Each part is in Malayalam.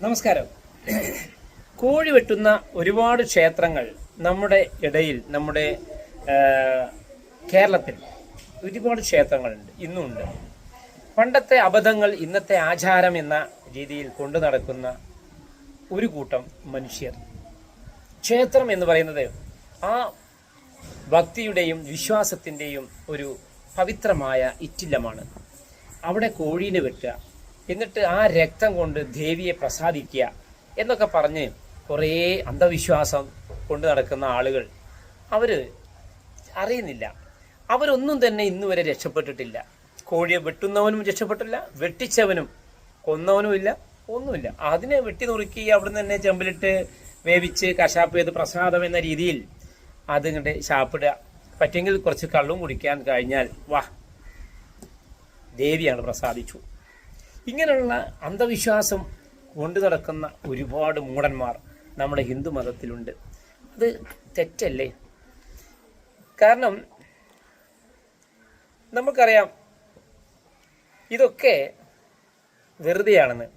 നമസ്കാരം. കോഴി വെട്ടുന്ന ഒരുപാട് ക്ഷേത്രങ്ങൾ നമ്മുടെ ഇടയിൽ, നമ്മുടെ കേരളത്തിൽ ഒരുപാട് ക്ഷേത്രങ്ങളുണ്ട്, ഇന്നുമുണ്ട്. പണ്ടത്തെ അബദ്ധങ്ങൾ ഇന്നത്തെ ആചാരം എന്ന രീതിയിൽ കൊണ്ടു നടക്കുന്ന ഒരു കൂട്ടം മനുഷ്യർ. ക്ഷേത്രം എന്ന് പറയുന്നത് ആ ഭക്തിയുടെയും വിശ്വാസത്തിൻ്റെയും ഒരു പവിത്രമായ ഇറ്റില്ലമാണ്. അവിടെ കോഴീനെ വെട്ടുക, എന്നിട്ട് ആ രക്തം കൊണ്ട് ദേവിയെ പ്രസാദിക്കുക എന്നൊക്കെ പറഞ്ഞ് കുറേ അന്ധവിശ്വാസം കൊണ്ട് നടക്കുന്ന ആളുകൾ അവർ അറിയുന്നില്ല. അവരൊന്നും തന്നെ ഇന്നുവരെ രക്ഷപ്പെട്ടിട്ടില്ല. കോഴിയെ വെട്ടുന്നവനും രക്ഷപ്പെട്ടില്ല, വെട്ടിച്ചവനും കൊന്നവനുമില്ല, ഒന്നുമില്ല. അതിനെ വെട്ടി നുറുക്കി അവിടുന്ന് തന്നെ ചെമ്പിലിട്ട് വേവിച്ച് കശാപ്പ് ചെയ്ത് പ്രസാദം എന്ന രീതിയിൽ അതിങ്ങോട്ട് ശാപ്പിടുക. പറ്റെങ്കിൽ കുറച്ച് കള്ളും കുടിക്കാൻ കഴിഞ്ഞാൽ വാ ദേവിയാണ് പ്രസാദിച്ചു. ഇങ്ങനെയുള്ള അന്ധവിശ്വാസം കൊണ്ടു നടക്കുന്ന ഒരുപാട് മൂഢന്മാർ നമ്മുടെ ഹിന്ദു മതത്തിലുണ്ട്. അത് തെറ്റല്ലേ? കാരണം നമുക്കറിയാം ഇതൊക്കെ വെറുതെയാണെന്ന്.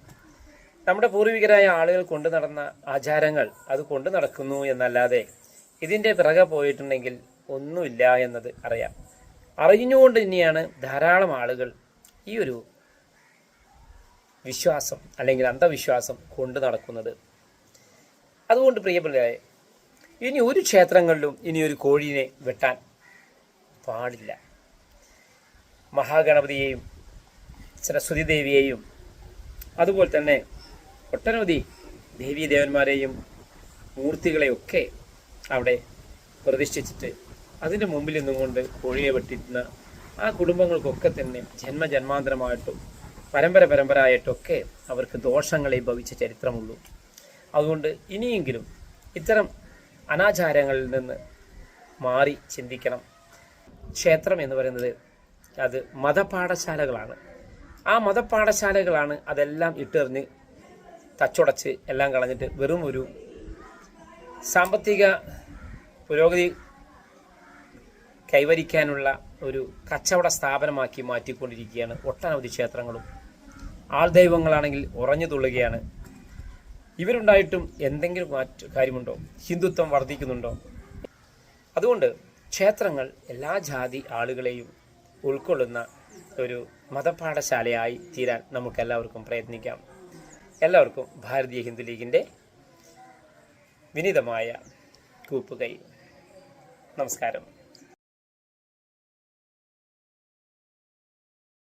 നമ്മുടെ പൂർവികരായ ആളുകൾ കൊണ്ടു നടന്ന ആചാരങ്ങൾ അത് കൊണ്ടു നടക്കുന്നു എന്നല്ലാതെ ഇതിൻ്റെ പിറകെ പോയിട്ടുണ്ടെങ്കിൽ ഒന്നുമില്ല എന്നത് അറിയാം. അറിഞ്ഞുകൊണ്ട് തന്നെയാണ് ധാരാളം ആളുകൾ ഈ ഒരു വിശ്വാസം അല്ലെങ്കിൽ അന്ധവിശ്വാസം കൊണ്ടു നടക്കുന്നത്. അതുകൊണ്ട് പ്രിയപ്പെട്ടവരെ, ഇനി ഒരു ക്ഷേത്രങ്ങളിലും ഇനി ഒരു കോഴീനെ വെട്ടാൻ പാടില്ല. മഹാഗണപതിയെയും സരസ്വതി ദേവിയെയും അതുപോലെ തന്നെ ഒട്ടനവധി ദേവീദേവന്മാരെയും മൂർത്തികളെയൊക്കെ അവിടെ പ്രതിഷ്ഠിച്ചിട്ട് അതിൻ്റെ മുമ്പിൽ നിന്നുകൊണ്ട് കോഴിയെ വെട്ടിക്കുന്ന ആ കുടുംബങ്ങൾക്കൊക്കെ തന്നെ ജന്മജന്മാന്തരമായിട്ടും പരമ്പരയായിട്ടൊക്കെ അവർക്ക് ദോഷങ്ങളെ ഭവിച്ച ചരിത്രമുള്ളൂ. അതുകൊണ്ട് ഇനിയെങ്കിലും ഇത്തരം അനാചാരങ്ങളിൽ നിന്ന് മാറി ചിന്തിക്കണം. ക്ഷേത്രം എന്ന് പറയുന്നത് അത് മതപാഠശാലകളാണ്. ആ മതപാഠശാലകളാണ് അതെല്ലാം ഇട്ടെറിഞ്ഞ് തച്ചുടച്ച് എല്ലാം കളഞ്ഞിട്ട് വെറും ഒരു സാമ്പത്തിക പുരോഗതി കൈവരിക്കാനുള്ള ഒരു കച്ചവട സ്ഥാപനമാക്കി മാറ്റിക്കൊണ്ടിരിക്കുകയാണ് ഒട്ടനവധി ക്ഷേത്രങ്ങളും. ആൾദൈവങ്ങളാണെങ്കിൽ ഉറഞ്ഞു തുള്ളുകയാണ്. ഇവരുണ്ടായിട്ടും എന്തെങ്കിലും കാര്യമുണ്ടോ? ഹിന്ദുത്വം വർദ്ധിക്കുന്നുണ്ടോ? അതുകൊണ്ട് ക്ഷേത്രങ്ങൾ എല്ലാ ജാതി ആളുകളെയും ഉൾക്കൊള്ളുന്ന ഒരു മതപാഠശാലയായി തീരാൻ നമുക്കെല്ലാവർക്കും പ്രയത്നിക്കാം. എല്ലാവർക്കും ഭാരതീയ ഹിന്ദു ലീഗിൻ്റെ വിനീതമായ കൂപ്പുകൈ. നമസ്കാരം.